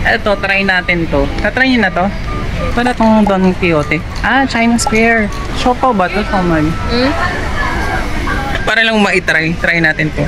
Eto, try natin to. Tatry nyo na to? Para itong Don Quixote. Ah, China Square. Siopaw ba ito? Common. Para lang maitry. Try natin to.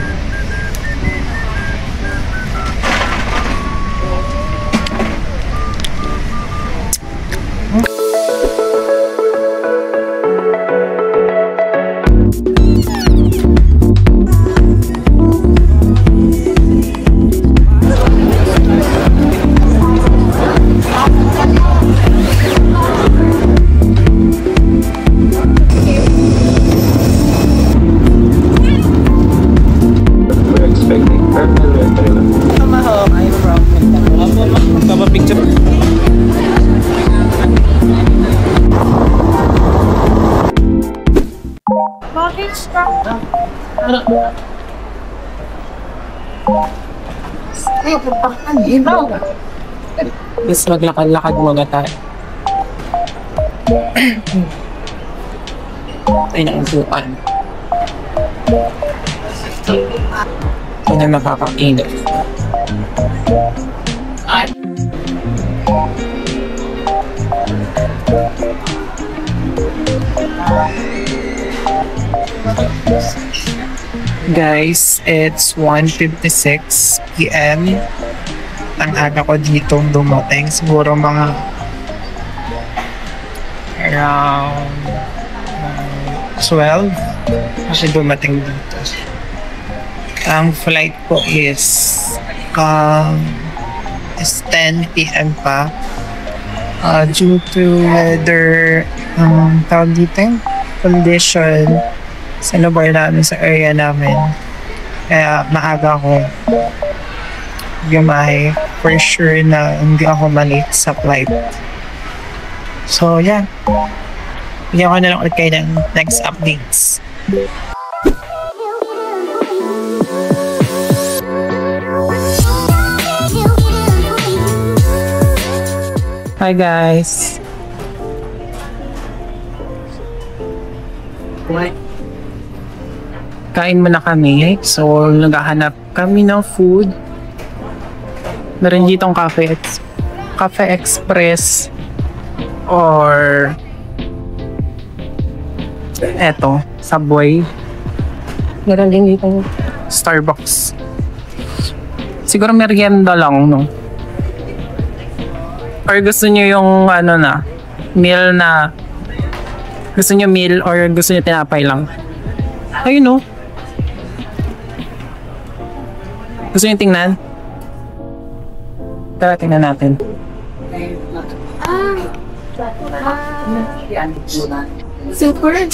Mas maglakad-lakad muna tayo. Ay, nauntuan. Ito na nakakainit. Guys, it's 1:56 PM. Ang aga ko dito dumating. Siguro mga around 12 kasi dumating dito. Ang flight ko is 10 PM pa. Due to weather tawag dito condition sa lugar namin, sa area namin. Kaya maaga ako gumahe for sure na hindi ako malate sa flight. So yeah, bigyan ko na lang ulit kayo ng next updates. Hi guys! Kain muna kami. So, naghahanap kami ng food. Meron ditong Cafe Express or eto, Subway. Meron din ditong Starbucks. Siguro merienda lang, no? Or gusto nyo yung ano na, meal na gusto nyo meal or gusto nyo tinapay lang? Ayun, no? Gusto nyo tingnan? Tara, tingnan natin. Super.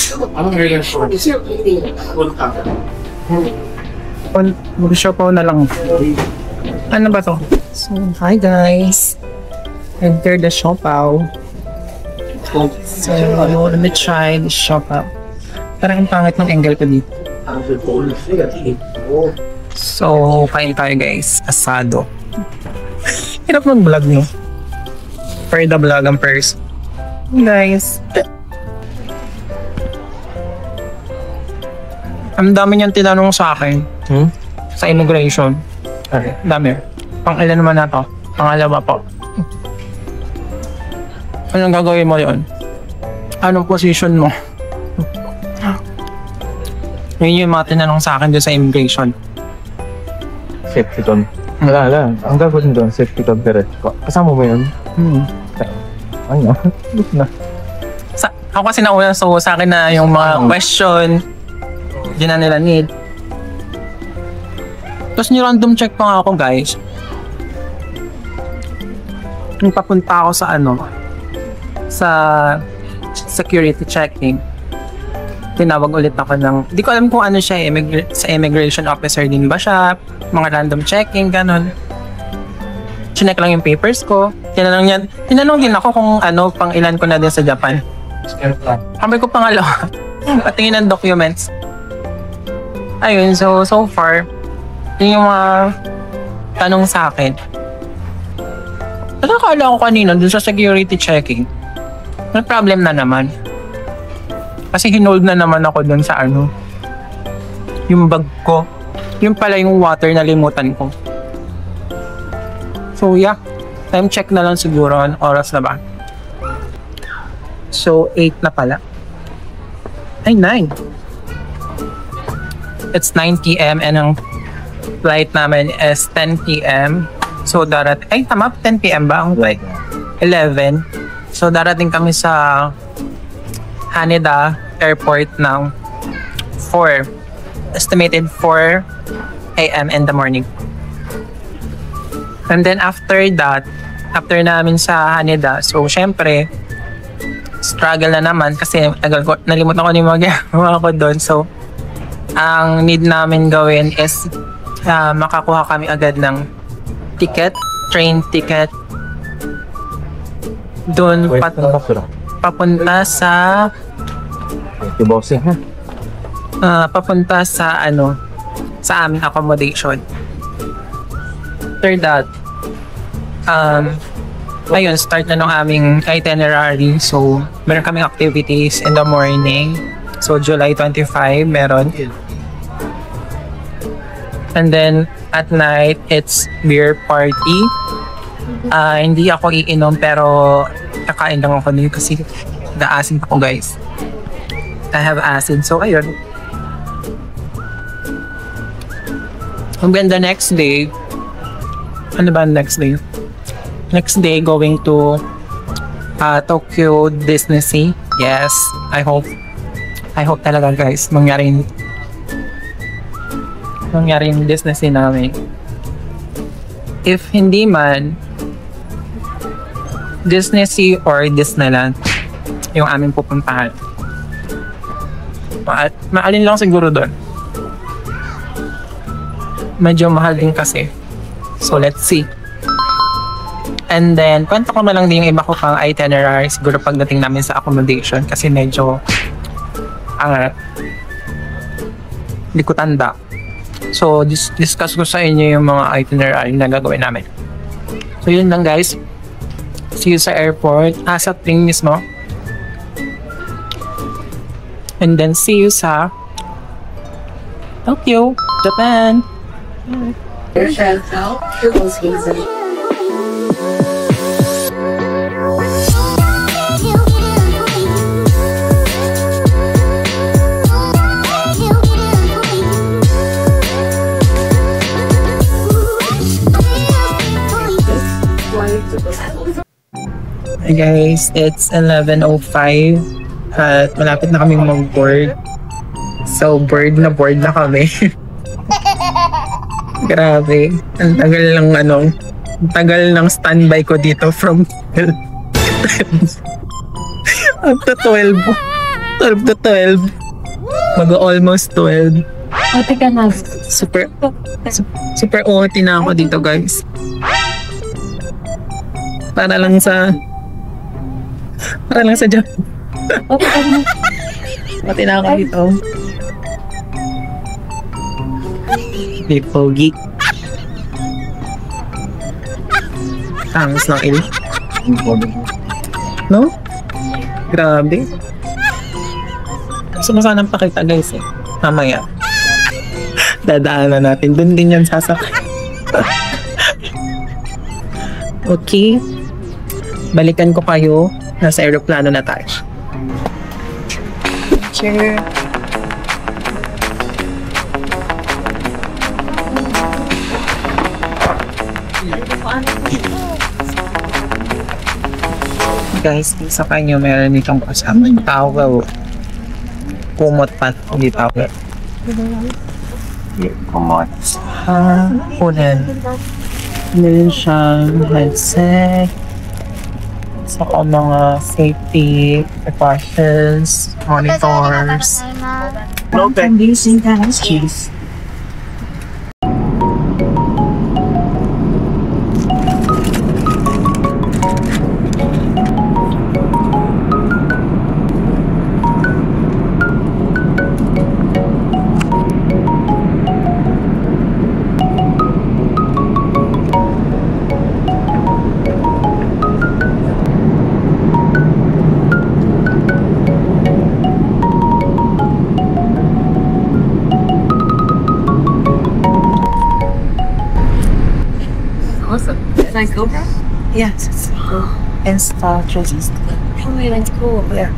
Mag-siopaw na lang. Ano ba to? So, hi guys. Enter the siopaw. So, let me try the siopaw. Parang ang pangit ng angle ko dito. So, kain tayo guys. Asado. Hirap mag-vlog no? For the vlog ang first. Guys. Ang dami niyang tinanong sa akin. Sa immigration. Okay. Dami. Pang-ilan naman na to? Pangalawa po. Anong gagawin mo yun? Anong position mo? Yun yung mga tinanong sa akin doon sa immigration. Safety con. Wala. Ang gagawin doon, safety con pero kasama mo yun? Ano? Na. Ako kasi nauna, so sa akin na yung mga question, yun na nila need. Tapos ni-random check pa nga ako guys. Nung papunta ako sa ano, sa security checking, tinawag ulit ako ng, di ko alam kung ano siya, sa immigration officer din ba siya, mga random checking, ganon. Chinek lang yung papers ko, tinanong din ako kung ano, pang ilan ko na din sa Japan. Kamay ko pangalawa, patingin ng documents. Ayun, so far, yun yung mga tanong sa akin. Nakakala ko kanina dun sa security checking, may problem na naman. Kasi hinold na naman ako dun sa ano, yung bag ko. Yung pala yung water na limutan ko. So yeah, Time check na lang siguro. Ang oras na ba? So, 8 na pala. Ay, 9. It's 9 p.m. and ang flight namin is 10 p.m. So, ay, tama, 10 p.m. ba ang flight? 11. So, darating kami sa Haneda Airport ng 4. Estimated 4 a.m. in the morning. And then after that, after namin sa Haneda, so syempre, struggle na naman kasi nalimutan ko na yung mga ginagawa ko doon. So, ang need namin gawin is makakuha kami agad ng ticket, train ticket doon papunta sa papunta sa sa aming accommodation. After that, ayun, start na ng aming itinerary. So, meron kaming activities in the morning. So, July 25, meron. And then, at night, it's beer party. Hindi ako iinom, pero kakain lang ako nun kasi naasin ako, guys. I have acid. So, ayun. And then the next day, ano ba next day? Next day, going to Tokyo Disney Sea. Yes, I hope talaga, guys, mangyari yung Disney Sea namin. If hindi man, Disney Sea or Disneyland yung aming pupuntahan. At maalin lang siguro doon. Medyo mahal din kasi. So, let's see. And then, kwento ko na lang din yung iba ko pang itinerary siguro pagdating namin sa accommodation kasi medyo hindi ko tanda. So, discuss ko sa inyo yung mga itinerary na gagawin namin. So, yun lang, guys. See you sa airport. Sa plane mismo. And then, see you sa Tokyo, Japan. Hey guys, it's 11:05 at malapit na kaming mag-board. So, board na kami. Grabe. Ang tagal ng standby ko dito from up to 12. 12 to 12. Mag-almost 12. Ate ka na. Super OT na ako dito, guys. Para lang sa job. Ate ka na. OT na ako dito. Big pogi. Tangos lang ini. No? Grabe. Gusto mo sanang pakita, guys, eh. Mamaya. Dadaanan natin. Doon din yan sasakay. Okay. Balikan ko kayo. Nasa aeroplano na tayo. Cheers. Guys, sa kanyo meron itong kasamang towel. Kumot pa, hindi towel. Kumot. Unan. Meron siyang headset. Saka mga safety precautions, monitors. No condition cheese. Awesome. Nice GoPro? Yes, it's cool. Insta just Oh, yeah, that's cool. yeah.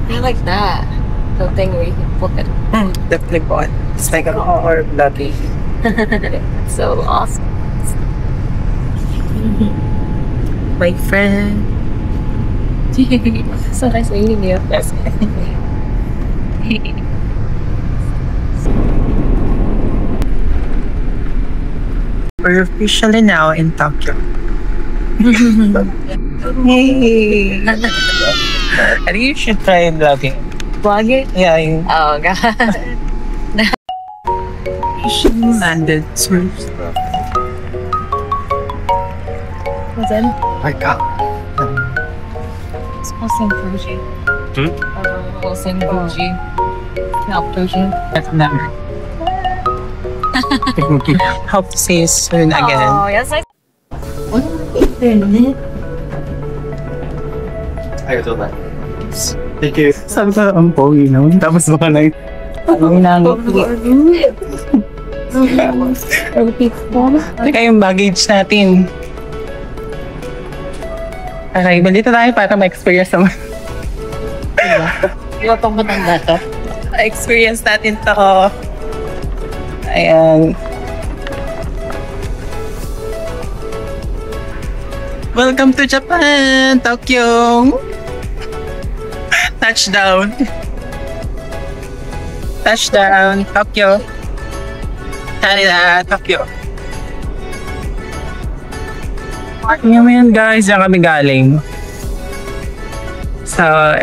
I like that. The thing where you can flip it. The flip on. It's like an horror bloody. So awesome. My friend. So nice meeting you. Yes. We're officially now in Tokyo. Yay! I think you should try vlogging. Vlogging? Yeah, you Oh, God. landed. What's that? Ay, ka. Hosting Fuji. Hosting Fuji. Help Fuji. That's never. Hope to see you soon again. Oh, yes, I. Ay, ito ba? Thank you. Sabi ko, ang pogi naman. Tapos baka na ito. Teka yung baggage natin. Okay, balita tayo para ma-experience naman. Iba pang matanda to. Ma-experience natin to. Ayan. Welcome to Japan, Tokyo. Touchdown. Touchdown, Tokyo. Canada, Tokyo. Ngayon guys, yan kami galing sa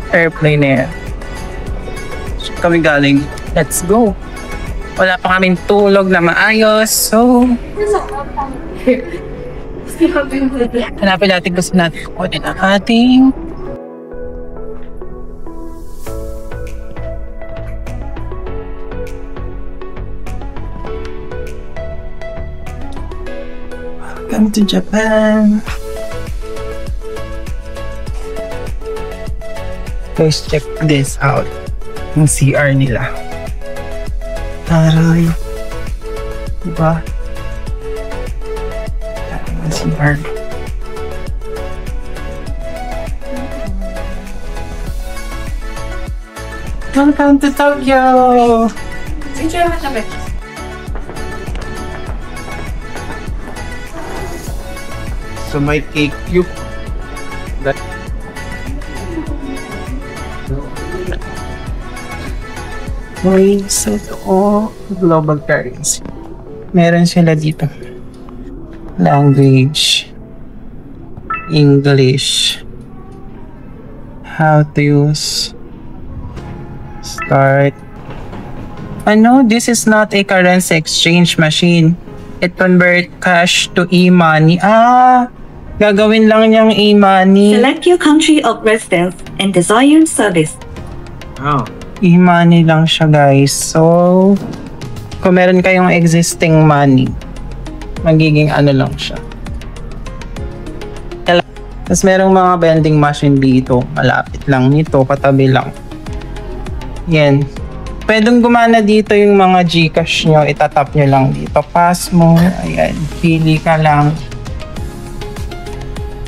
airplane na yan. Saan kami galing? Let's go. Wala pa kaming tulog na maayos, so hanapin natin gusto natin kunin ang ating Welcome to Japan. Guys, check this out. Yung CR nila. Taray. Diba? Yung CR. Welcome to Tokyo! So may cake cube. That Wait, so global currency. Meron sila dito. Language. English. How to use. Start. Ano? This is not a currency exchange machine. It convert cash to e-money. Gagawin lang niyang e-money. Select your country of residence and desired service. oh. E-money lang siya guys. So, kung meron kayong existing money, magiging ano lang siya. Tapos merong mga vending machine dito. Malapit lang nito, katabi lang. Yan. Pwedeng gumana dito yung mga Gcash nyo. Itatap nyo lang dito. Pass mo. Ayan. Pili ka lang.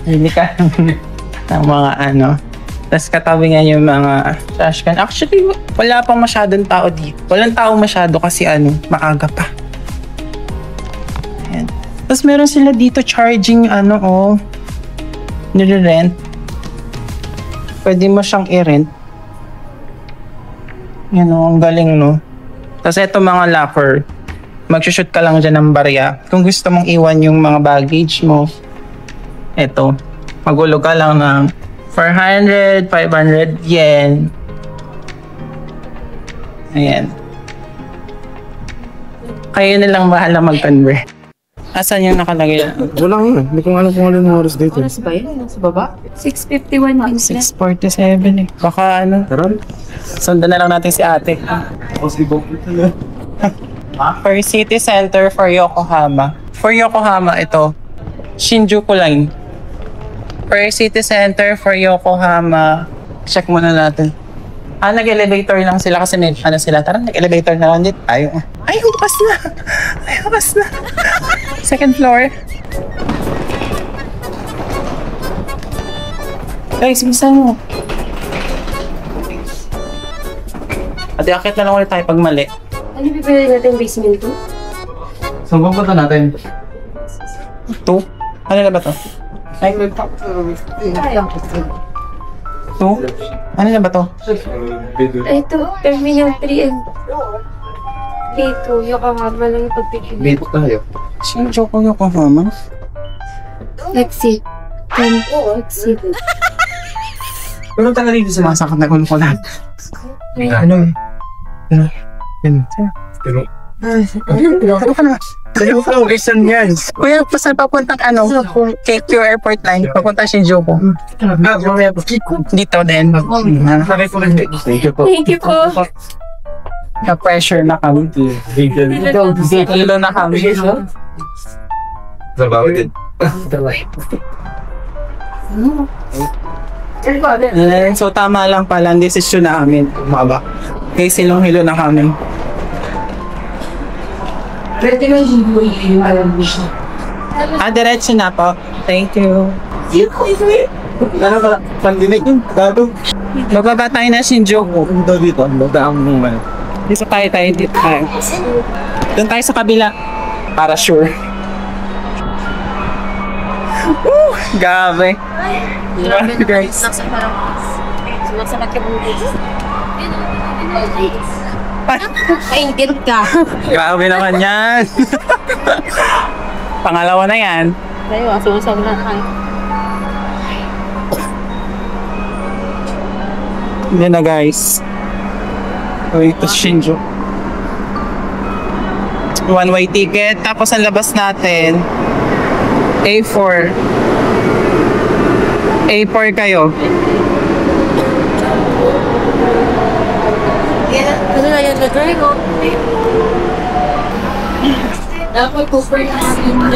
Pili ka lang ng mga ano. Tapos katabi nga yung mga trash can. Actually, wala pang masyadong tao dito. Walang tao masyado kasi ano, maaga pa. Ayan. Tapos meron sila dito charging nire-rent. Pwede mo siyang i-rent. Yan ang galing no. Tapos eto mga locker. Mag-shoot ka lang dyan ng barya. Kung gusto mong iwan yung mga baggage mo, eto. Magulog ka lang ng 400, 500 yen. Ayan. Kayo na lang bahala mag-convert. Asan yung nakalagay? Wala nga. Hindi ko alam kung ano yung oras dito. Oras ba yun? Sa baba? 6:51 minutes. 6:47 eh. Baka ano. Karon? Sundan na lang natin si ate. Possible ito na. For city center for Yokohama. For Yokohama, ito. Shinjuku line. For city center for Yokohama. Check muna natin. Nag-elevator lang sila kasi may ano sila. Tara, nag-elevator na lang dito. Ay, bukas na. Ay, bukas na. Second floor. Guys, bilisan mo. Ate, akit na lang ulit tayo pag mali. Ano pipili natin basement 2? Saan ba punta natin? 2? Ano na ba to? Ay, may pa. 2? Ano na ba to? Ito, Terminal 3 and K2. Yokohama lang yung pagpipili. Dito tayo. Sino Joko Yokohama? Exit. Exit. Pero talaga dito sumasakot na ulo ko lang. Ano? Pero... Ano ka na? Sa'yo ka, reason yan. Kuya, pasan papuntang KQ Airport Line, papunta Shinjuku. Mamaya po. Dito din. Thank you po. Thank you po. Na-pressure na kami. Hilo na kami. Trabaho din. So tama lang pala ang desisyon namin. Maba. Kaya silong hilo na kami. Pwede ba yung alam mo siya? Diretso na po. Thank you. Ano ba? Pandinig yun. Gago. Magbaba tayo na Shinjuku. Ito dito. Ang moment. Dito tayo dito tayo. Doon tayo sa kabila. Para sure. Gabi. Grabe guys. Sumasamat ka buti. Paingit ka. Grabe naman yan. Pangalawa na yan. Tayo, sumasamat na kayo. Hindi na guys. Going to Shinjuku. One-way ticket. Tapos ang labas natin, A4. A4 kayo. Ano na yan, nag-try ko? Dapat po for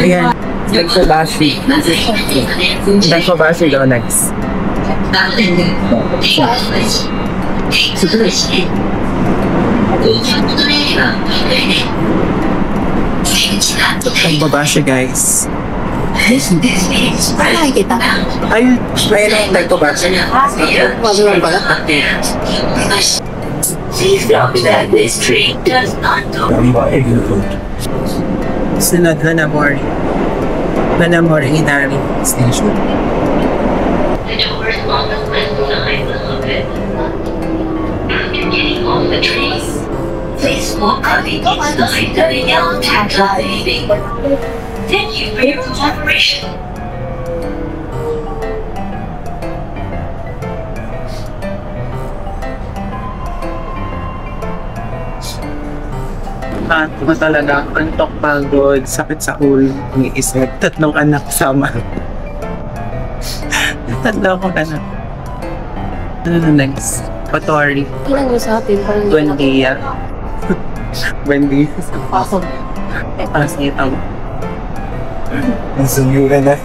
Ayan. Nagsabashi. Nagsabashi daw next. Nagbabashi guys. Ay, kita. Ay, mayroon nagbabashi. Wala lang pala. Please note that this train does not go. Sunod Hanamori. Hanamori Inari Station. The doors on the left side will open. After getting off the train, please walk on the inside of the yellow tag. Thank you for your cooperation. Ano talaga, antok pagod, sakit sa ulo, ng isip, 3 anak sama. 3 akong anak. Ano na next? Patori. Ilan mo sa atin? Buendia. Buendia. Pasok. Pasitang. Ang sumura na.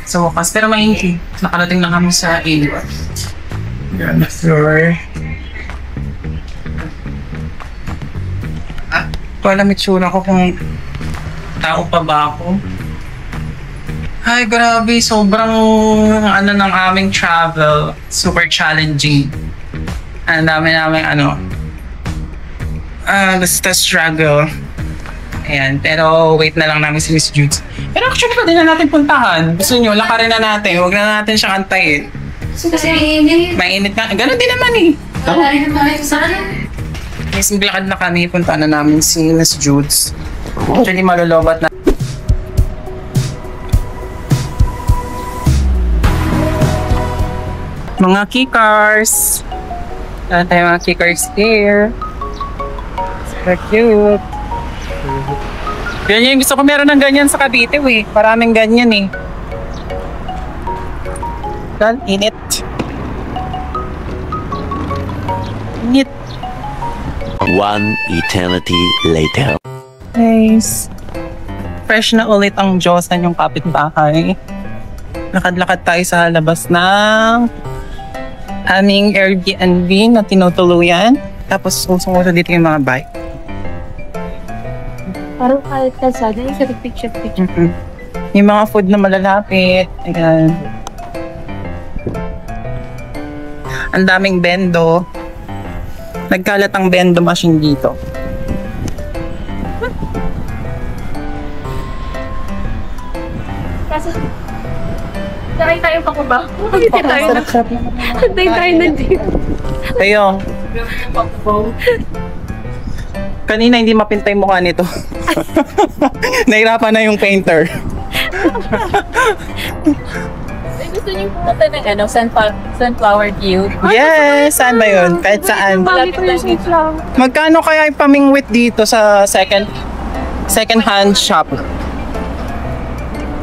So, wakas, pero maingi. Nakarating na kami sa area. Yan na floor. Wala itsura ko kung tao pa ba ako. Ay, grabe. Sobrang ano ng aming travel. Super challenging. Ang dami namin basta struggle. Ayan, pero wait na lang namin si Miss Judes. Pero actually, pwede na natin puntahan. Gusto nyo, lakarin na natin. Huwag na natin siya kantayin. Kasi mainit. Mainit na. Ganon din naman eh. Wala rin naman ito sa akin. Yes, maglakad na kami. Punta na namin si Miss Judes. Actually, malolobat na. Mga keycars. Wala tayo mga keycars here. Super cute. Ganyan yung gusto ko, meron ng ganyan sa Cavite eh. Maraming ganyan eh. Dan, init. Init. One eternity later. Nice. Fresh na ulit ang Diyosan yung kapitbahay. Lakad-lakad tayo sa labas ng aming Airbnb na tinutuluyan. Tapos susunod dito yung mga bike. Parang kahit kalsada, yung sa picture. Yung mga food na malalapit. Ayan. Ang daming bendo. Nagkalat ang bendo machine dito. Kaso, sakay tayo pa ko ba? Hindi tayo na. Hindi tayo na dito. Kayo. Kanina hindi mapintay mukha nito. Nahirapan na yung painter. Gusto niyo pumunta ng sunflower field? Yes! Saan ba yun? Kahit saan. Malapit lang dito. Magkano kaya yung pamingwit dito sa second hand shop?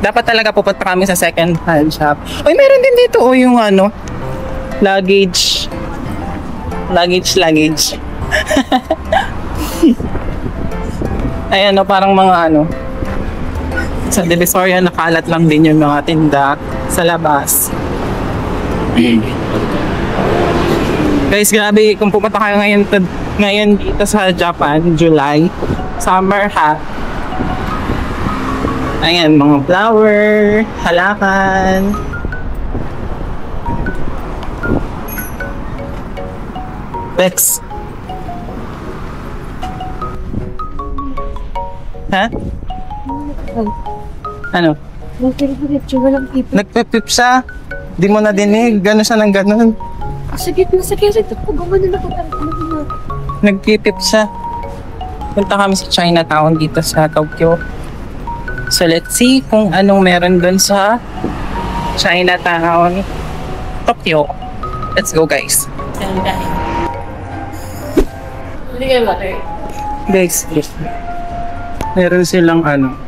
Dapat talaga pupunta kami sa second hand shop. Uy, meron din dito yung luggage. Luggage. Ayan parang mga sa Divisoria nakalat lang din yung mga tinda sa labas. Guys, grabe kung pupunta kayo ngayon dito sa Japan, July, summer ha. Ayan, mga flower, halaman. Bex. Ha? Ano? Nagpipip siya. Di mo na dinig. Gano'n siya ng gano'n. Sakit na sakit. Pag gumano na Nagpipip siya. Punta kami sa Chinatown dito sa Tokyo. So let's see kung anong meron dun sa Chinatown, Tokyo. Let's go guys. Hindi kayo water. Guys, meron silang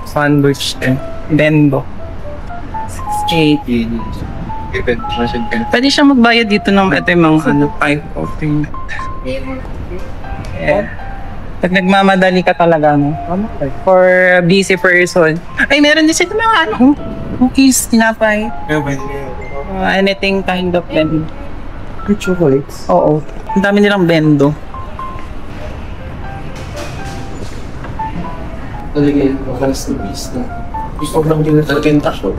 sandwich bendo. 680. Pwede siya magbayad dito ng ito yung mga 5 Yeah. Pag nagmamadali ka talaga, for a busy person. Ay, meron din sila mga cookies, tinapay. Anything kind of bendo. Chocolates? Oo. Ang dami nilang bendo. Talagang makalas na bis na. Gusto ko lang din na talaga yung tasyo.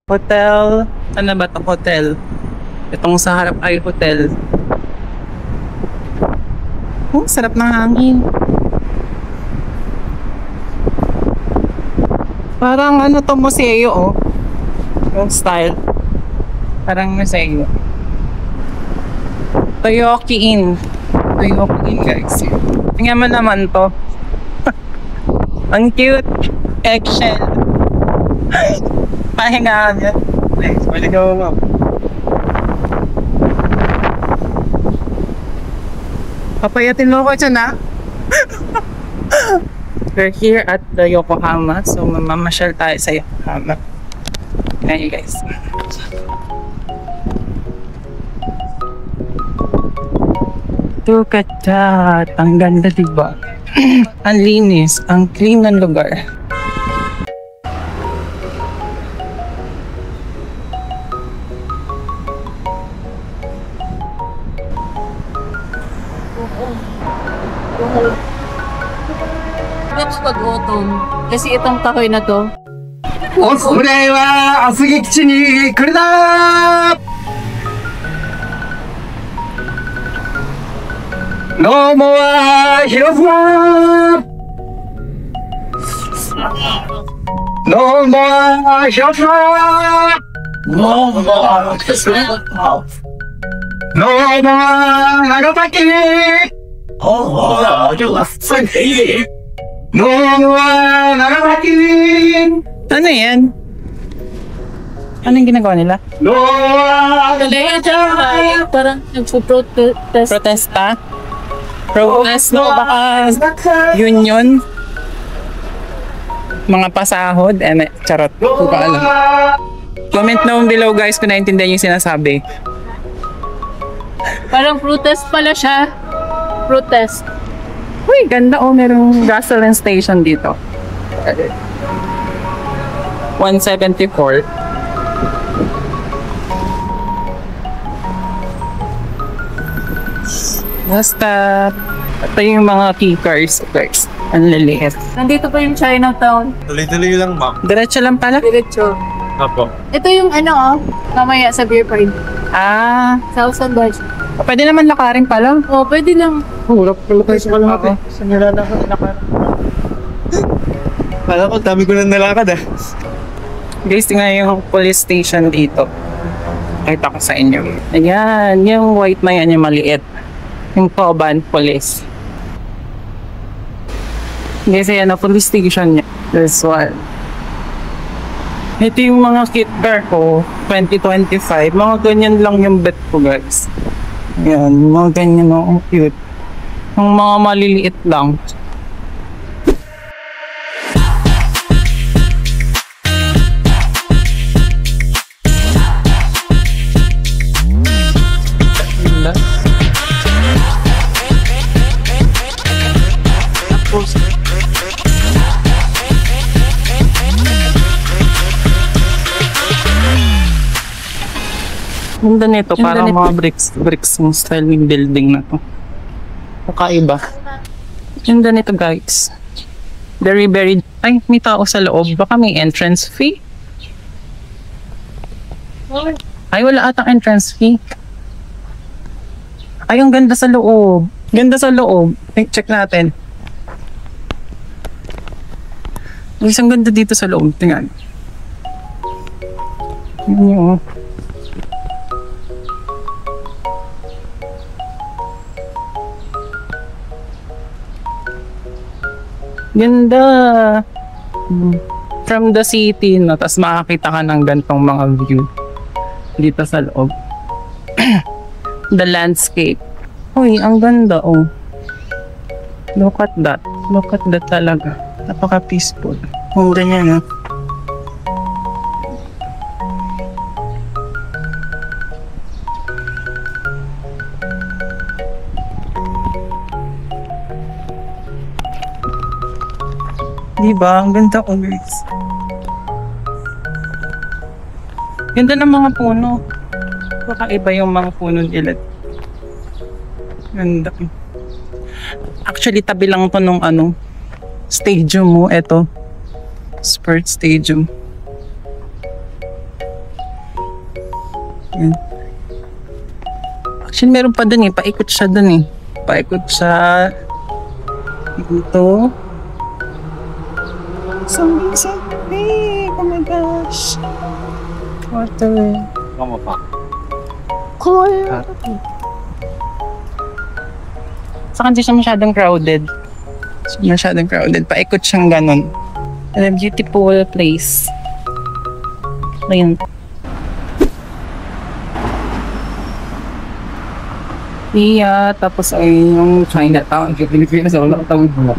Hotel. Ano ba ito? Hotel. Itong sa harap ay hotel. Oh, sarap ng hangin. Parang to museo yung style. Parang museo. Toyoki Inn. Toyoki Inn guys. Tingnan mo naman to. Ang cute. Eggshell. Pahingaan yan. Nice. Maligaw mo. Papayatin mo ko dyan ha. We're here at the Yokohama. So mamamasyal tayo sa Yokohama. Ayan guys. Look at that. Ang ganda diba? Ang linis. Ang clean ng lugar. Next pag-autumn. Kasi itong kahoy na to. おそれは厚木基地に来るなどうもは広島どうもは広島どうもは広島どうもは長崎おお長崎どうもは長崎 Ano yan? Anong ginagawa nila? Parang nagpo-protest. Protesta? Protest no? Baka union? Mga pasahod? Charot. Hindi ko alam. Comment down below guys kung naintindihan yung sinasabi. Parang protest pala siya. Protest. Uy, ganda oh. Merong gasoline station dito. 174. Basta, ito yung mga key cars, guys. Ang liliit. Nandito pa yung Chinatown. Tuloy-tuloy lang, ma'am. Diretso lang pala. Diretso. Apo. Ito yung mamaya sa beer party. Ah, Southern Bars. pwede naman lakarin pala. Oh, pwede lang. Hulap pala tayo sa kalahati. Sa nilalakad. Kala ko, dami ko na nalakad ah. Guys, tingnan yung police station dito. Kita ko sa inyo. Ayan, yung white na yan, yung maliit. Yung Toban Police. Guys, ayan na police station niya. This one. Ito yung mga kit car ko, 2025. Mga ganyan lang yung bet ko, guys. Ayan, mga ganyan, ang cute. Yung mga maliliit lang. Ganda nito, parang mga bricks yung style ng building na to. Kakaiba. Ganda nito, guys. Very, very... Ay, may tao sa loob. Baka may entrance fee. Ay, wala atang entrance fee. Ay, ang ganda sa loob. Ganda sa loob. Check natin. Guys, ang ganda dito sa loob. Tingnan. Tingnan nyo, oh. Ganda. From the city, no? Tapos makakita ka ng gantong mga view dito sa loob. The landscape. Uy, ang ganda, oh. Look at that. Look at that talaga. Napaka-peaceful. Oh, ganyan, oh. Diba? Ang ganda ko, guys. Ganda ng mga puno. Kakaiba yung mga puno nila. Ganda. Actually, tabi lang to nung stadium mo. Eto. Sports stadium. Yan. Actually, meron pa dun eh. Paikot siya dun eh. Paikot siya. Dito. So big! Oh my gosh! Water. Kama pa. Cool! Saka hindi siya masyadong crowded. Masyadong crowded. Paikot siyang ganun. And a beautiful place. Ayun. Yeah, tapos ay yung Chinatown. Pilipinas, wala tawid mo.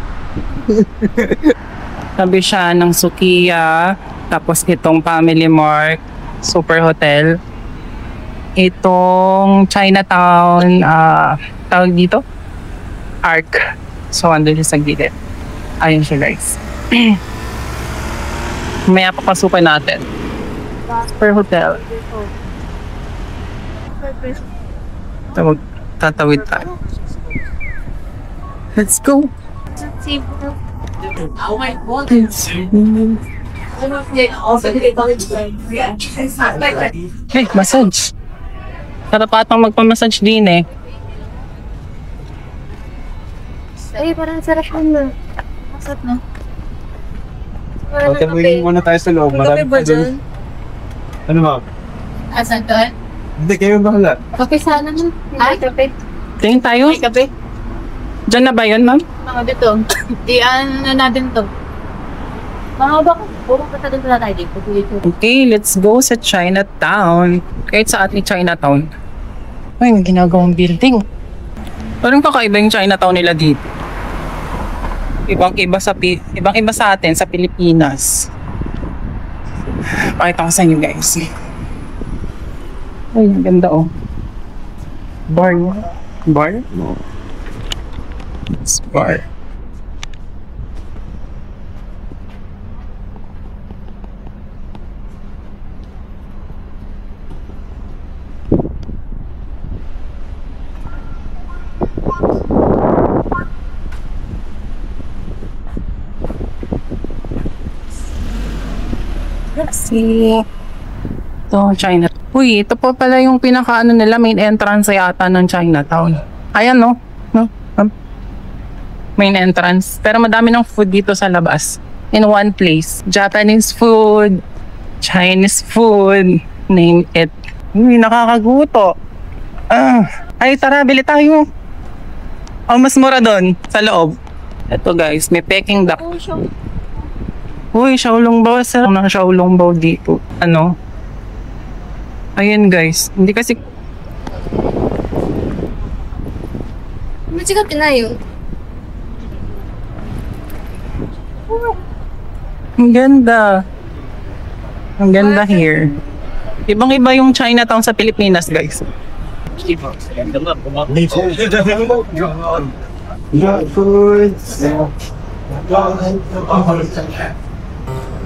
Tabi siya ng Sukiya, tapos itong Family Mart, Super Hotel. Itong Chinatown, tawag dito? Arc. So, andun siya sa gilid. Ayun siya, guys. Maya papasukan natin. Super Hotel. Tatawid tayo. Let's go! Hey, massage. Sarap atang magpamassage din eh. Ay, parang sarap na. Masarap na. Okay, moving muna tayo sa loob. Marami pa dun. Ano ma'am? Asan doon? Hindi, kayo bahala. Kape sana na. Ay, kape. Tingin tayo. Ay, kape. Diyan na ba yun, ma'am? Mga dito. Diyan na natin to. Mga baka. Puro pa tayo dito. Okay, let's go sa Chinatown. Kahit sa ating Chinatown. Ay, may ginagawang building. Parang kakaiba yung Chinatown nila dito. Ibang-iba sa atin sa Pilipinas. Pakita ko sa inyo, guys. Ay, ang ganda, oh. Bar. Bar? No. It's bar. See? Ito, China. Uy, ito po pala yung pinaka-ano nila, main entrance yata ng Chinatown. Ayan, no? Main entrance. Pero madami ng food dito sa labas. In one place. Japanese food, Chinese food, name it. Uy, nakakaguto. Ay, tara, bili tayo. Mas mura doon, sa loob. Ito guys, may Peking duck. Uy, Xiaolongbao. Sarap ng Xiaolongbao dito. Ano? Ayan guys, hindi kasi... 間違ってないよ。 Ang ganda. Ang ganda here. Ibang-iba yung Chinatown sa Pilipinas, guys.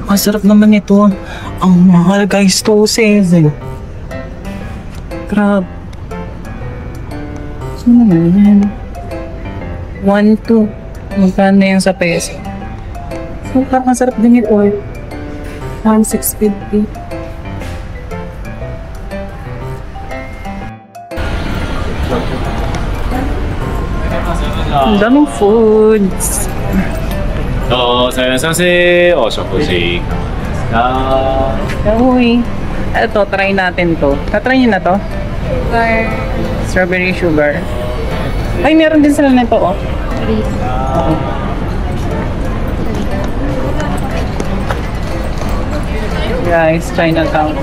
Ang sarap naman ito. Ang mahal, guys. 2.7. Grabe. Sino naman yan? 1.2. Magkano yan sa peso? So, parang masarap din ito eh. 1,650. Ang daming foods. さよならせお食事が Uy. Ito, try natin to. Tatry nyo na to? Strawberry sugar. Ay, meron din sila nito, oh. Guys, Chinatown.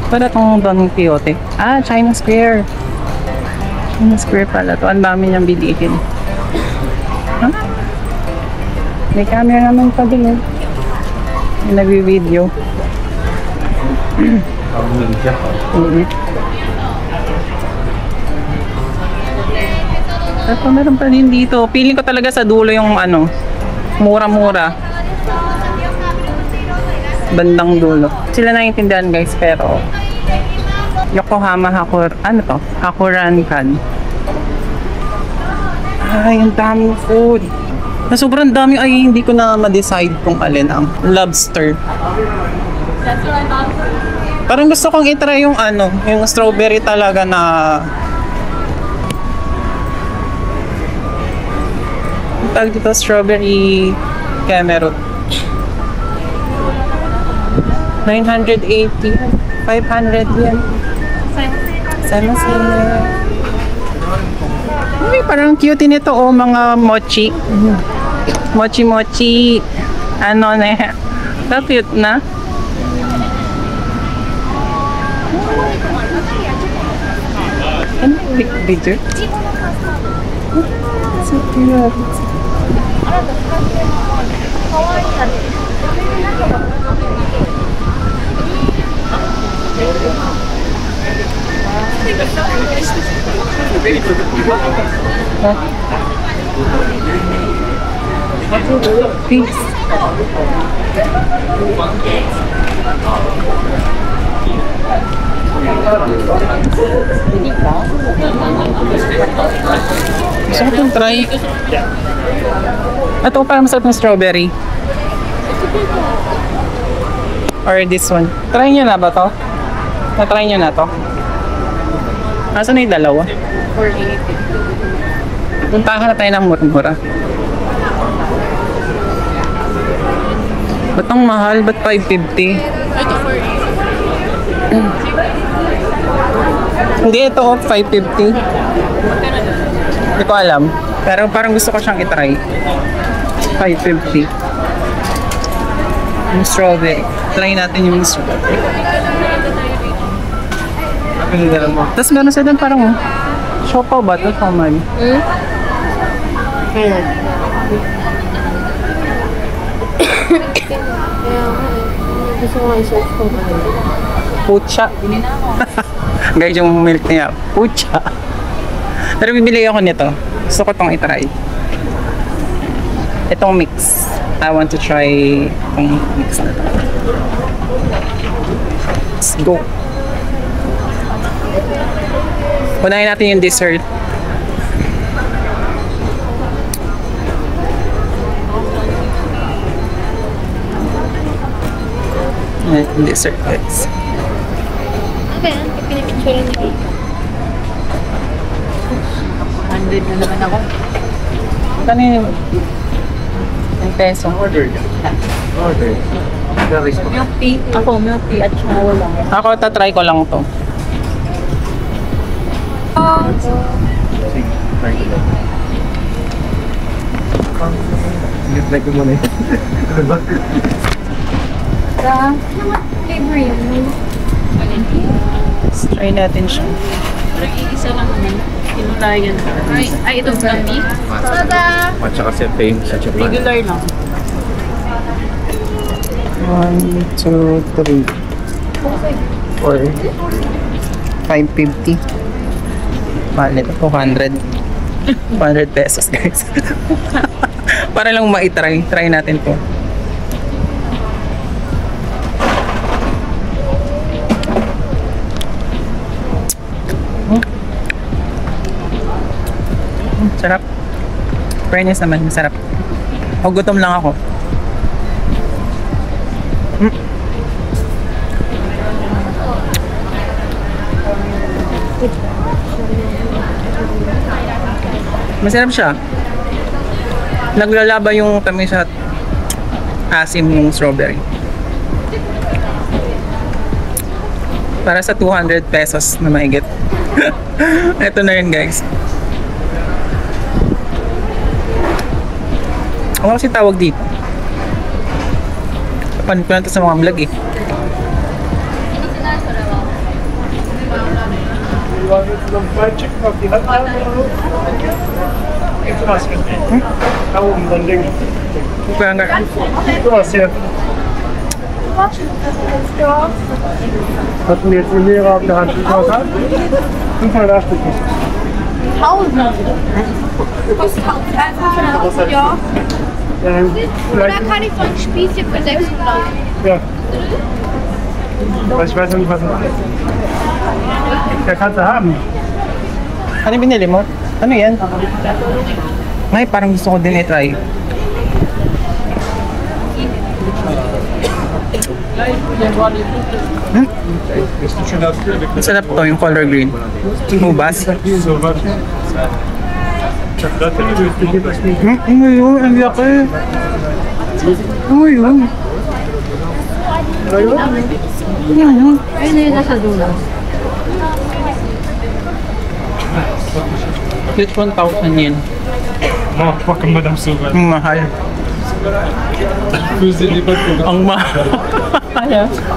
Para itong Don Quixote. China Square. China Square pala to. Ang dami niyang bilihin. Huh? May camera naman pa din eh. May nag-video. Ito, meron pa din dito. Feeling ko talaga sa dulo yung ano, mura-mura. Bandang dulo. Sila naiintindihan guys, pero Yokohama Hakuran Kan. Ay, ang daming food. Na sobrang dami ay hindi ko na ma-decide kung alin ang lobster. Parang gusto kong itry yung ano, yung strawberry talaga na tawag dito, strawberry camerot. 980, 500 yan. Sama-sama. Uy, parang cute nito oh, mga mochi. Mochi-mochi. Ano na yan? So cute na. Ano? Picture? So cute. Peace. Gusto ko itong try. Ito parang masarap ng strawberry. Or this one. Try nyo na ba to? Na-try nyo na to? Asa na yung dalawa? 480. Puntahan na tayo ng mura-mura. Ba't ang mahal? Ba't 550? Hindi, ito 550. Hindi ko alam. Pero parang gusto ko siyang itry. 550. Yung strawberry. Try natin yung strawberry. Tapos meron sila doon parang siopaw ba ito? Paman. Gusto ko nga i-search ko ba? Pucha. Guys, yung milk niya. Pucha. Pero bibili ako nito. Gusto ko itong itry. Itong mix. I want to try itong mix na ito. Let's go. Unahin natin yung dessert. Dessert guys. Okay, pinipicture niya. 100 na naman ako. Ano yun? 10 peso. Order. Milk tea. Ako, milk tea at saka wala. Ako, tatry ko lang to. Try ko muna Flavor yun. Let's try natin siya. Isa lang naman. Kinulayan. Ay, ito gummy. Tada! At saka champagne sa chocolate. Regular lang. 1, 2, 3, 4, 550. Mahal nito, 200. 200 pesos guys. Para lang maitry. Try natin to. Sarap. Fairness naman, masarap. O, gutom lang ako. Masarap siya. Naglalaba yung tamis at asim ng strawberry. Para sa 200 pesos na maigit. Ito na yun guys. Ano kasi tawag dito? Kapan ko na ito sa mga vlog eh. Kaya nga. Hast du jetzt den Lehrer auf der Hand gekauft? 580. 1000. Kostet 1000. Ja. Oder kann ich so ein Spießchen für 600? Ja. Aber ich weiß noch nicht, was das ist. Ja, kannst du haben. Ano yung binili mo? Ano yan? Ay, parang gusto ko din i-try. Masarap to, yung color green. Ubas. Ano yun? Ang laki. Ano yun? Ano yun? Ayun na yun nasa dulo. It's 1,000 yen. Oh, fucking Madame Silver. Ang mahal. Ang mahal.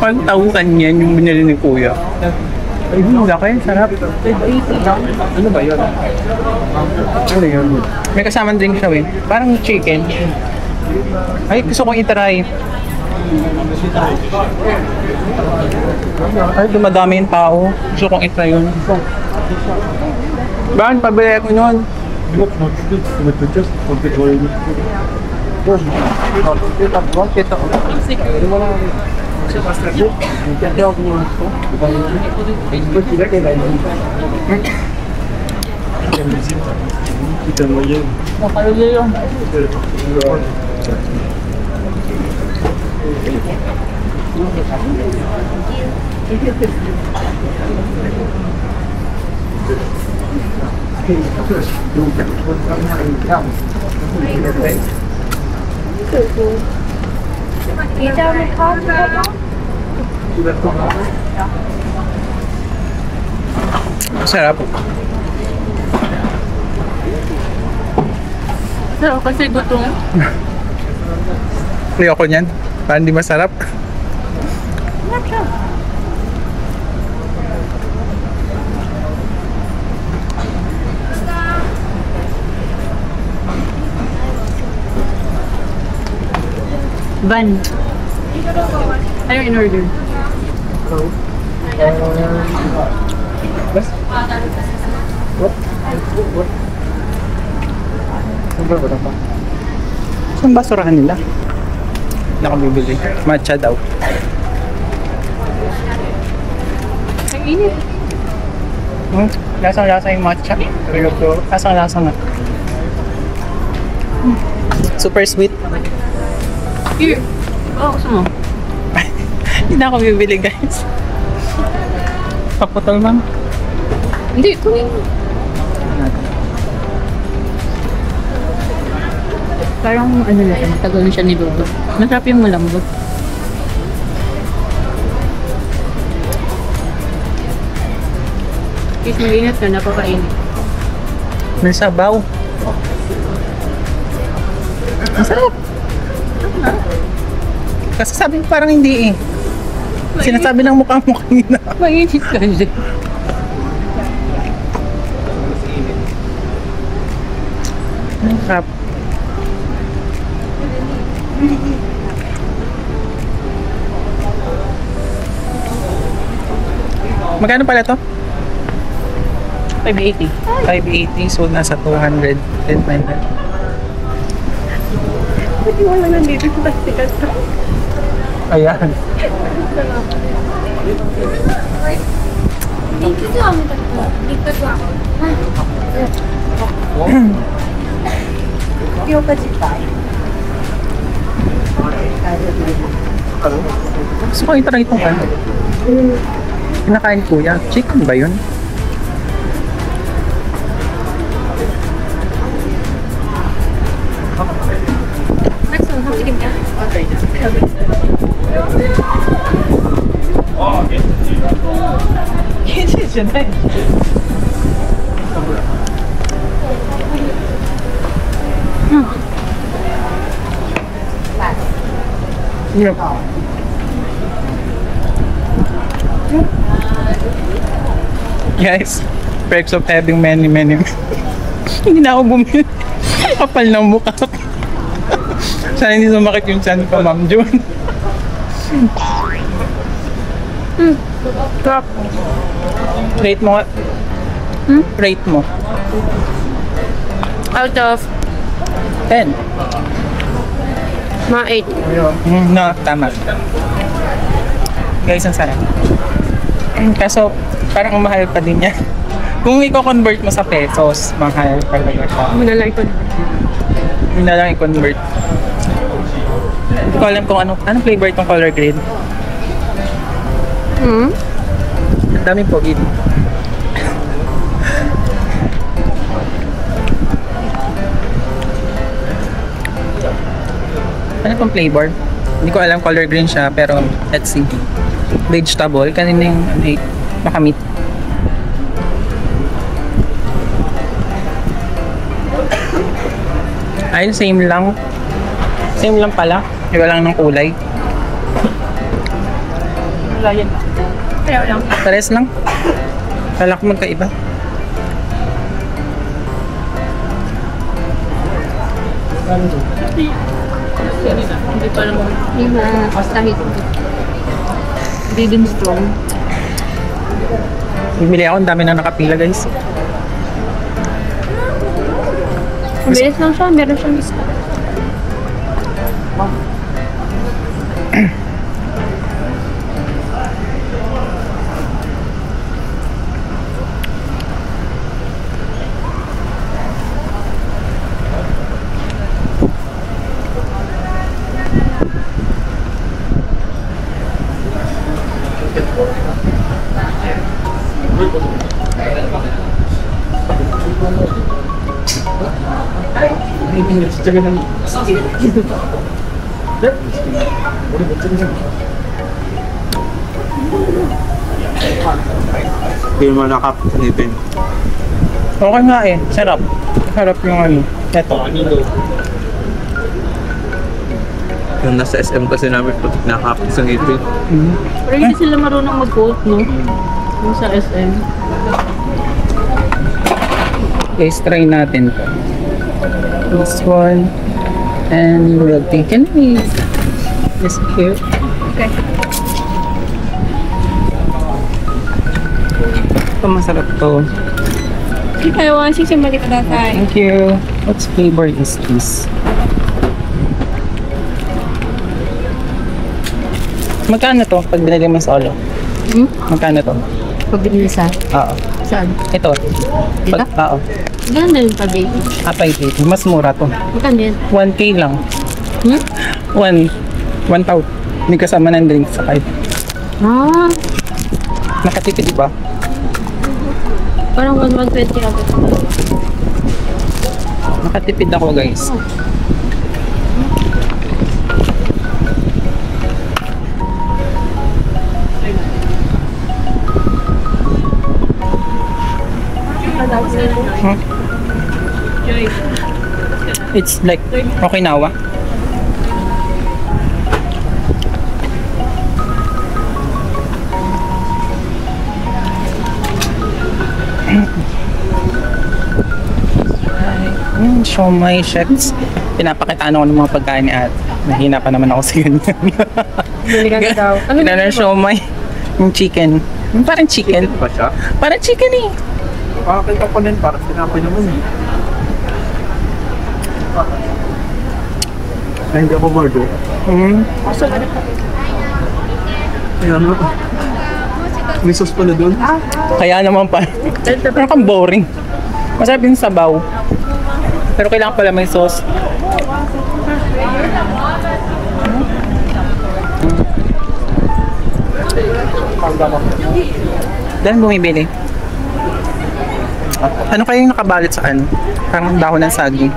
1,000 yen yung binili ni Kuya. Ay, laki. Sarap. Ano ba yun? Ano yun? May kasamang drink siya eh. Parang chicken. Ay, gusto kong itry. Ay, dumadami yung tao. Gusto kong itry yun. Bakit pabili ako yun? Ito. Sarap. Pero kasi gutom. Ayoko niyan. Parang di masarap. Van. Ano in order? Saan basurahan nila? Nakabibili. Matcha daw. Ang init. Lasang-lasa yung matcha. Lasang-lasa nga. Super sweet. Here. Oh, gusto mo? Hindi na ako bibili, guys. Paputol, ma'am. Hindi, ito yun. Parang ano lang, tagal na siya niluto. Masarap yung malambot. Is mag-ingat ka, napakainit. May sabaw. Ang sarap. Kasi sabi ko parang hindi eh. Sinasabi ng mukha mo kanina. Mainit kasi. Ang sarap. Magkano pala to? 580. 580, so nasa 200 and 900. Hindi wala nandito sa plastikan. Ayan. Gusto ko i-try itong ano. Kinakain kuya. Chicken ba yun? Yep. Guys, perks of having many hindi na ako bumili. Kapal ng mukha. Sana hindi sumakit yung chan ko, Ma'am June. Top. Rate mo nga. Rate mo. Out of 10. mga 8. No, tama. Guys, ang sarap. Kaso, parang ang mahal pa din niya. Kung i-convert mo sa pesos, mahal talaga siya. Manalay ko. Hindi na lang i-convert. Hindi ko alam kung anong flavor itong color green. Ang daming pogi. Ano pang flavor? Hindi ko alam, color green siya, pero let's see. Vegetable, kanina yung makamit. Ay, same lang. Same lang pala. Iba lang ng kulay. Wala yan. Kaya lang. Pares lang. Kala ko magkaiba. Hindi pa naman. Hindi kahit. Hindi din strong. Bumili ako, ang dami na nakapila, guys. Mabilis lang siya. Meron siyang isa. Hindi mo nakapinitin. Okay nga eh. Sarap. Sarap yung ano. Eto. Yung nasa SM kasi namin nakapis ang ipin. Pero hindi sila marunong mag-quote, no? Yung sa SM. Guys, try natin to. This one. And we'll take it. This here. Okay. Ito masarap to. I want to see somebody for that guy. Thank you. What flavor is this? Magkano to pag binili mo sa Olo? Magkano to? Pag binili sa? Oo. Saan? Ito. Dito? Oo. Ganda yung pag-baby. 580. Mas mura to. Magkano yan? 1K lang. 1,000. May kasama ng drinks sa kahit. Ah, Nakatipid, di ba? parang 120 ako. Nakatipid ako, guys. It's like Okinawa. Siomai chefs. Pinapakitaan ako ng mga pagkain ni Ate. Mahina pa naman ako sa ganyan. Bili ka na daw. Ano Ano na siomai? Yung chicken. Yung parang chicken. Ba siya? Parang chicken eh. Pakakita ko din para sinabi naman eh. Ay, hindi ako bardo. Ayan na. May sauce pala doon. Kaya naman pa. Parang kang boring. Masarap yung sabaw. Pero kailangan pala may sauce. Dahil bumibili. Ano kayo yung nakabalot sa ano? Parang dahon ng saging.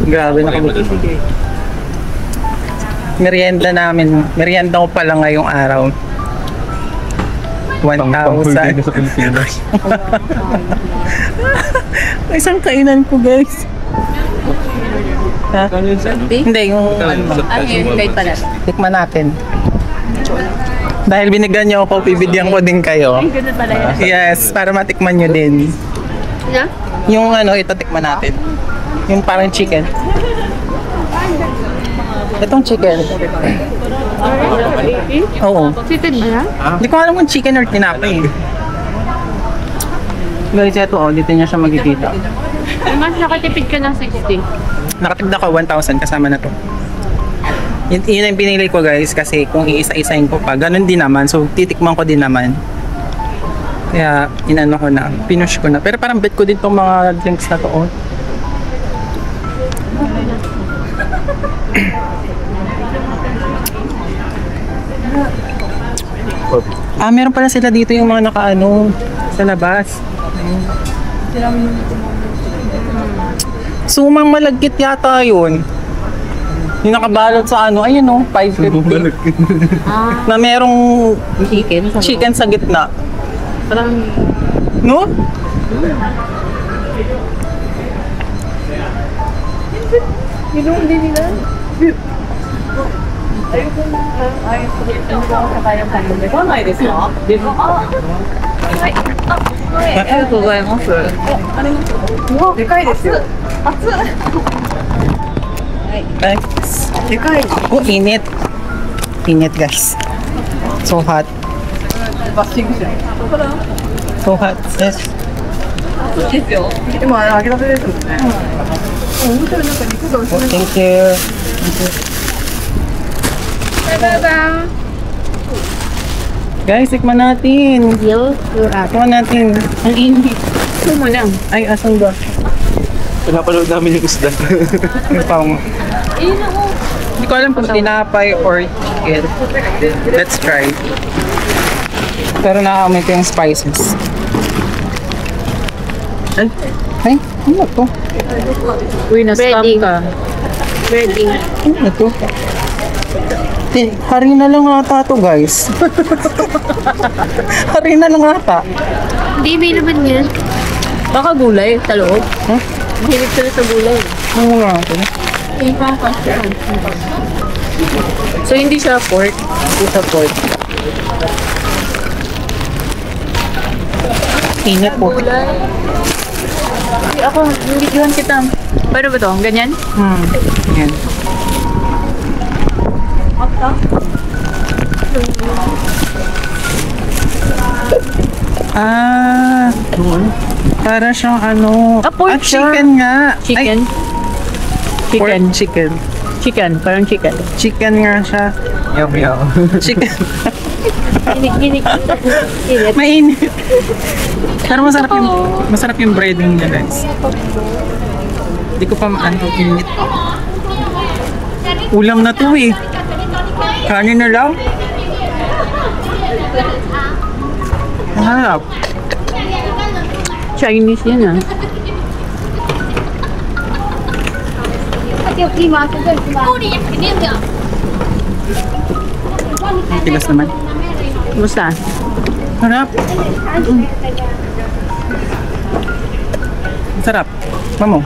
Grabe na kami. Merienda namin. Merienda ko pala ngayong araw. 1,000. sa Pilipinas. Isang kainan ko, guys. Ha? Hindi, yung tikman natin. Dahil binigyan niyo ako, bibigyan ko din kayo. Yes, para matikman niyo din. Na? Yung ano, ito tikman natin. Yung parang chicken. Itong chicken. Oo. Seated ba yan? Hindi ko alam kung chicken or tinapay. Guys, ito oh, dito niya siya magkikita. Mas nakatipid ka ng 60. Nakatipid ako 1,000 kasama na to. Yun ang pinili ko, guys, kasi kung iisa-isahin ko pa, ganun din naman. So, titikman ko din naman. Kaya, inano ko na, pinush ko na. Pero parang bet ko din tong mga drinks na to. Oh. Meron pala sila dito yung mga nakaano sa labas. Sumang malagkit yata yun. Yung nakabalot sa ano, ayun o, 550. Na merong chicken sa gitna. Parang No? Minum din nila. Thanks. Oh, init. Init, guys. So hot. So hot. Yes. Oh, thank you. Guys, tikman natin. Tikman natin. Ang init. ito mo lang. Ay, asan ba? Pinapanood namin yung isda. Yung pang... Hindi ko alam kung tinapay or chicken. Let's try. Pero nakaamoy ko yung spices. Ay, ano to? Uy, na-scam ka. Ready. Ano to? Hari na lang ata to, guys. Hari na lang ata. Hindi, may naman yan. Baka gulay sa loob. Huh? Mahilig sila sa gulay. Ano nga ito? So, hindi siya pork. Hindi sa pork. Init po. Hindi ako, hindi yun kita. Paano ba to? Ganyan? Yan. Ah, para siyang ano. pork siya. Chicken nga. Chicken? Ay, pork chicken. Chicken, parang chicken. Chicken nga siya. Yaw, yaw. Chicken. Ginig-ginig. Init. Mainit. Pero masarap yung breading niya, guys. Hindi ko pa maano init. Ulam na to eh. Kanin na lang. Harap. Chinese yan ah. Tigas naman. Kumusta? Harap. Sarap. Mamo.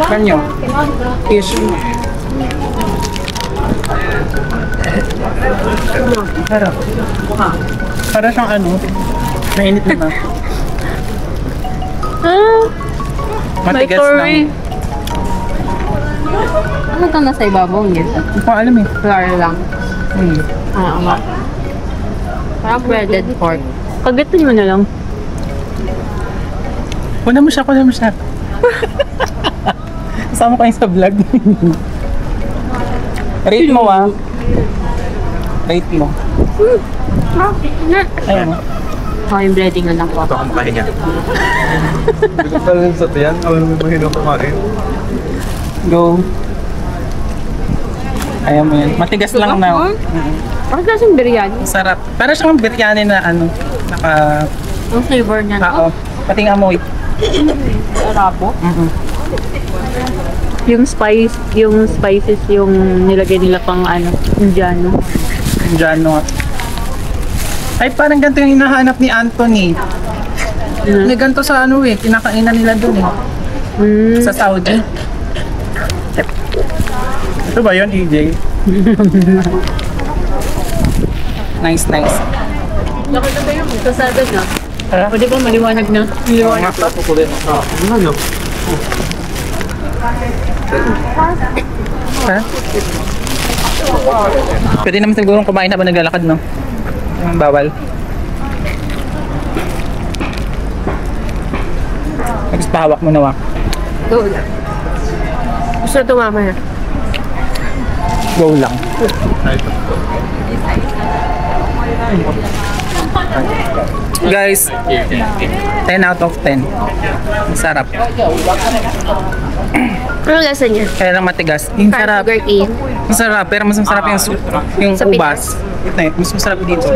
Kanyo. Fish. Harap. Para siyang ano. Mainit na ba? Ah, may Matigas curry. lang. Ano ito nasa ibabaw niya? Hindi ko alam eh. Flour lang. Ah, nga. Parang breaded pork. Kagatin mo na lang. Kuna mo siya. Kasama ko yung sa vlog. Rate mo ah. Rate mo. Ayun mo. Oh, yung breading na lang po. Ito kumakain niya. Ito pala rin sa tiyan. Alam mo mahina kumain. Go. Ayaw mo yan. Matigas lang na. Bakit kasing biryani? Sarap. Para siyang biryani na ano. Naka... Ang flavor niya na. Oo. Pati ang amoy. Arabo. Mm-hmm. Yung spices, yung nilagay nila pang ano, Indiano. Indiano. Ay, parang ganito yung hinahanap ni Anthony. May ganito sa ano eh. Kinakainan nila dun eh. Sa Saudi. Ito ba yun, EJ? Nice. Nakita ba yung kasada na? Pwede ba maliwanag na? Maliwanag pa. Ano? Ha? Pwede naman siguro kumain habang naglalakad, no? Yung bawal. Tapos pahawak mo na, wa. Go lang. Gusto ito mamaya. Go lang. Guys, 10 out of 10. Ang sarap. Ano lasa niya? Kaya lang matigas. Yung sarap. Sugar cane. Ang sarap, pero mas masarap yung Sa ubas. Ito eh, mas masarap dito.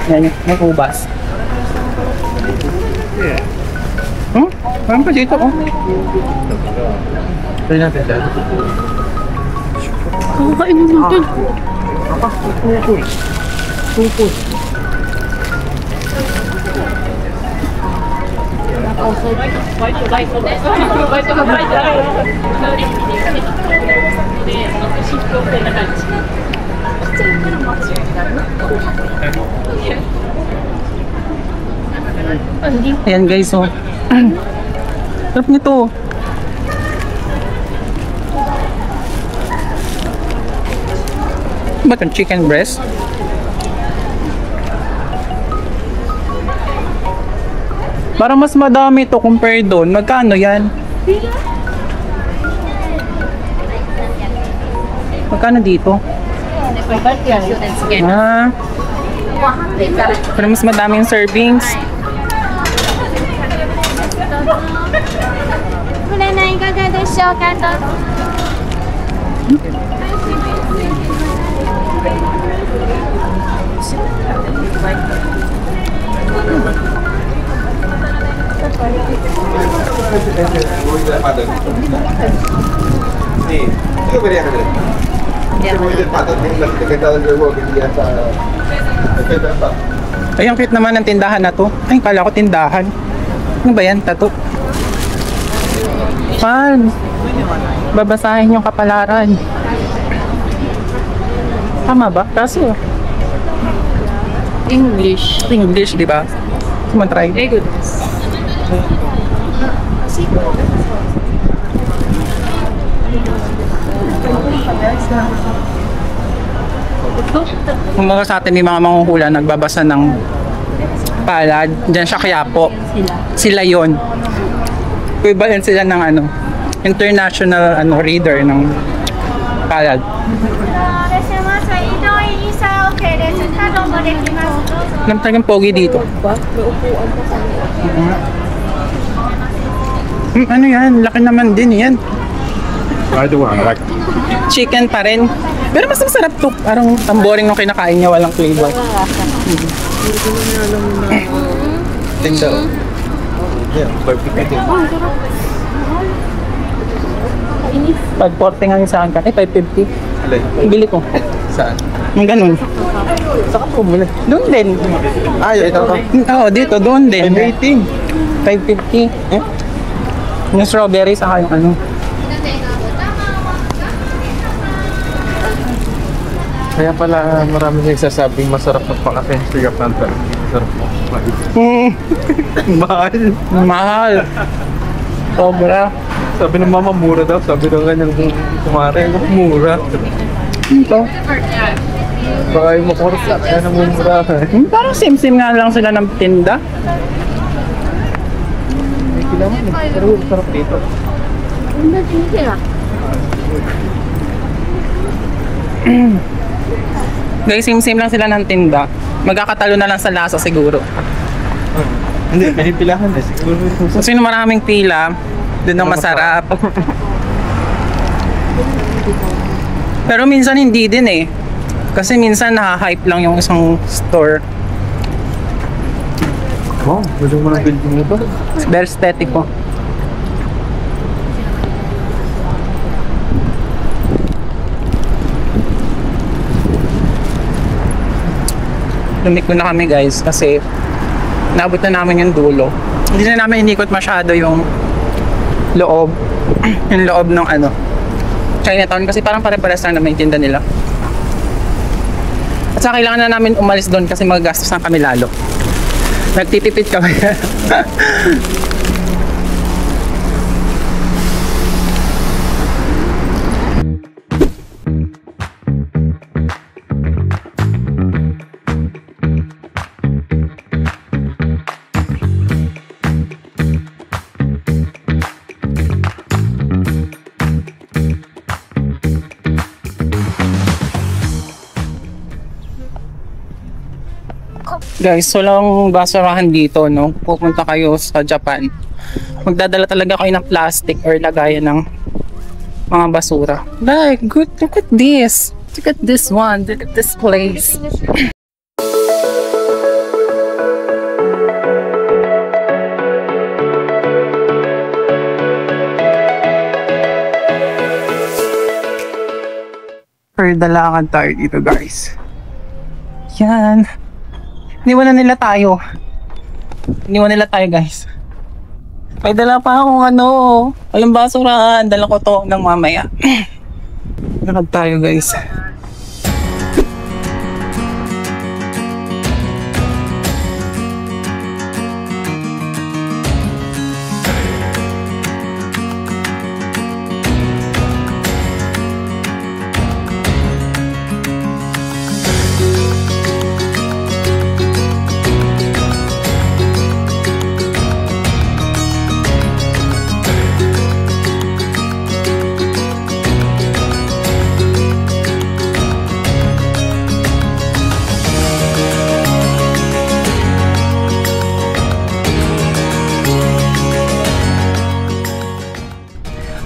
Yan, yung ubas. Parang pa dito, oh. Try natin dyan. Kakain mo natin. Ayan guys, oh. Sarap nito. Ba't yung chicken breast? Parang mas madami to compare doon. Magkano yan? Magkano dito? Ah. Pero mas madami yung servings. Sì, io verrei a vedere. Io patat din lang kita lang gawin diyan sa Ay, ang cute naman ng tindahan na to. Ay, kala ko tindahan. Ano ba yan? Tato? Pan, babasahin yung kapalaran. Tama ba? Kaso, English. English, di ba? Come on, try. Very goodness. Kung mga sa atin, may mga manghuhula nagbabasa ng palad. Diyan sa Quiapo. Sila yon. Equivalent sila ng ano, international reader ng palad. いらっしゃいませ。移動インサー OK です。カードもできます。どうぞ。Alam talagang pogi dito. Ano yan? Laki naman din yan. Chicken pa rin. Pero mas masarap to. Parang ang boring nung kinakain niya, walang flavor. Tingnan. Yeah, perfect. 540 nga yung sa akin. 550. Bili ko. Saan? Yung ganun. Saka po muna. Doon din. Ito. Oo, dito. Doon din. Waiting. 550. Yung strawberry saka yung ano. Kaya pala marami nagsasabing masarap magpakasin sa Japan. Masarap mo. Mahal. Mahal. Sobra. Sabi ng mama, mura daw. Sabi ng kanyang kumare, mura. Ito. Baka yung makursa, kaya namumura. Parang sim-sim nga lang sila ng tinda. May kailangan eh. Pero sarap dito. Guys, sim-sim lang sila ng tinda. Magkakatalo na lang sa lasa siguro. Hindi, pinipilahan eh. Siguro yung Kasi nung maraming pila, doon ang masarap. Pero minsan hindi din eh. Kasi minsan naka-hype lang yung isang store. wow, gusto mo ng building nito? Very aesthetic po. Lumiko na kami guys kasi naabot na namin yung dulo. Hindi na namin inikot masyado yung loob. Yung loob ng ano Chinatown kasi parang pare-pares lang naman yung tinda nila. At saka kailangan na namin umalis doon kasi magagastos na kami lalo. Nagtitipid kami. Guys, walang basurahan dito, no? Pupunta kayo sa Japan. Magdadala talaga kayo ng plastic or lagayan ng mga basura. Like, good, look at this. Look at this one. Look at this place. Perdalangan tayo dito, guys. Yan. Iniwan nila tayo. Iniwan nila tayo, guys. May dala pa akong ano. Walang basurahan. Dala ko to ng mamaya. Lakad tayo, guys.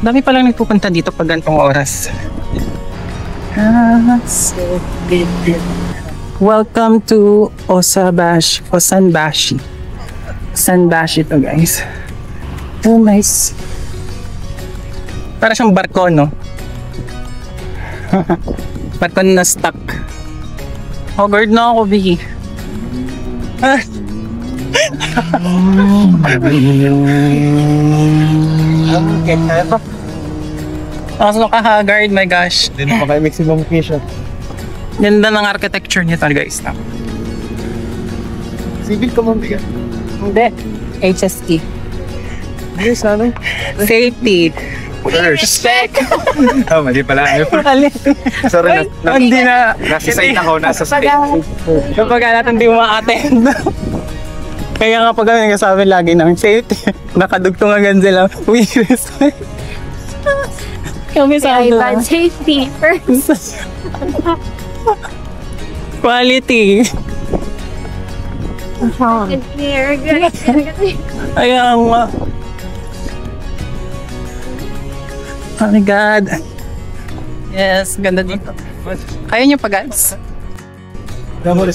Dami palang nagpupunta dito pag gantong oras. So good. Welcome to Osabashi. Osanbashi. Osanbashi to, guys. Oh, nice. Para siyang barko, no? Barko na stuck. Haggard na ako, Vicky. Okay, tayo pa. Kaso ka-haggard, my gosh. Hindi na pa kayo maximum vacation. Ganda ng architecture niya talaga, guys. Civil ka mong bigat. Hindi. HSE. Hindi, sana. Safety. Respect! Oh, mali pala. Ay, Sorry, hindi na. nasa site ako, nasa site. Kapag natin hindi ma-attend. Kaya nga pag kami nagsasabi lagi ng safety, nakadugtong agad sila. We respect. Kabisado. Bad safety first. Quality. Good care. Good. Ayan nga. Oh my God. Yes, ganda dito. Kaya niyo pa, guys? Ano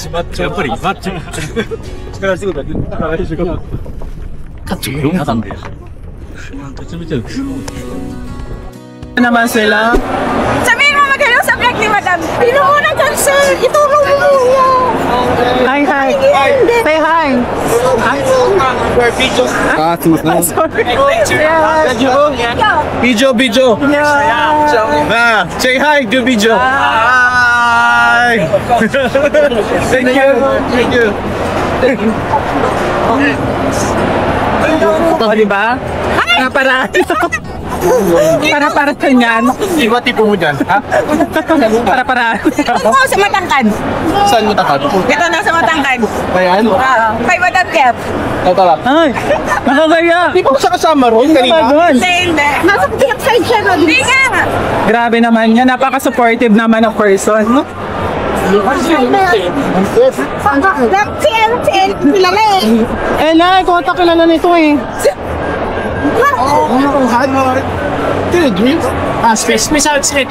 naman sila? Sabihin mo mag-hello sa vlog ni Madam. Pinuunang concern. Itulong mo muna. Hi, hi. Say hi. Video. Nah, say hi, do video. Hi. Thank you. O, diba? Para kanyan. Iba tipo mo dyan, ha? Para. Ako sa Matangkad. Saan mo takad? Ito na sa Matangkad. Ayan. Kay Madam Kev. Ito lang. Ay, nakakaya. Di ba siya kasama ron kanina? Hindi. Nasa Kev side siya nun. Hindi nga. Grabe naman yan. Napaka-supportive naman ng person. Kilala eh. Ella, ikaw ata kilala nito eh. Special set.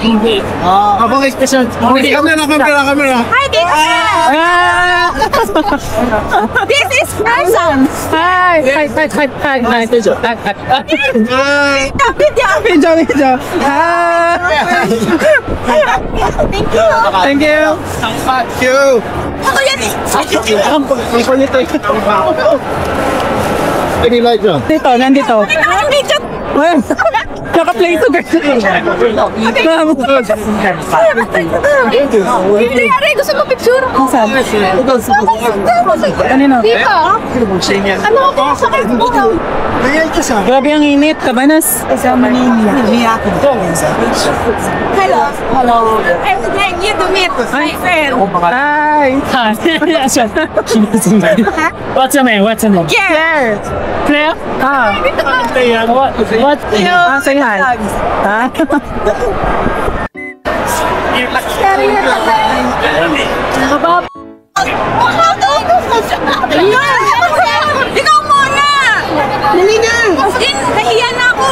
Abang special. Kamera. Hi, this this is person. Hi. Video. Hi. Thank you. Ako yan eh. Any light dyan? Nandito. Ang video. Naka-play to guys. Hindi yari. Gusto mo picture? Saan? Kanino? Dito. Ano ako sa Facebook? Grabe ang init. Kabanas. Hello. I'm glad you to meet my friend. Hi. What's your name? Yeah. Claire? Ah. What? Say hi. Ha? Ikaw muna! Dali na! Nahiya na ako!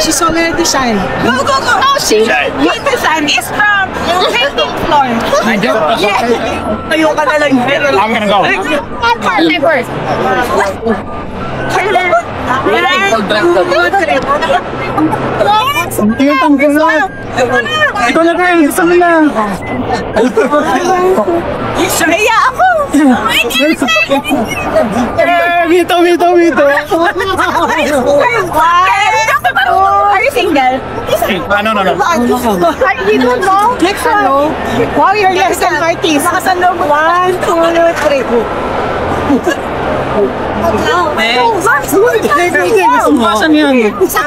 She's already shy. Go! Oh, Tita San is from 15th floor. Yeah. Ayaw ka na lang. I'm gonna go. First. Yung panggulat. Ito na kayo. Gusto mo na. Nahiya ako! Mito. Are you single? No. You don't know? Next one. Wow, you're less than parties. Nakasalong 1, 2, 3. Saan yan? Sa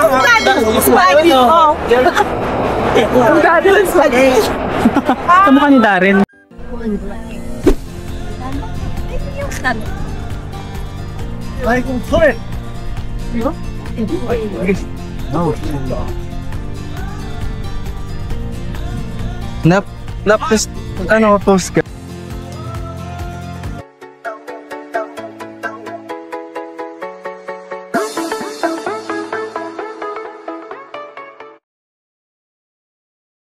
spaghetti. Kamukha ni Darren. Post ka.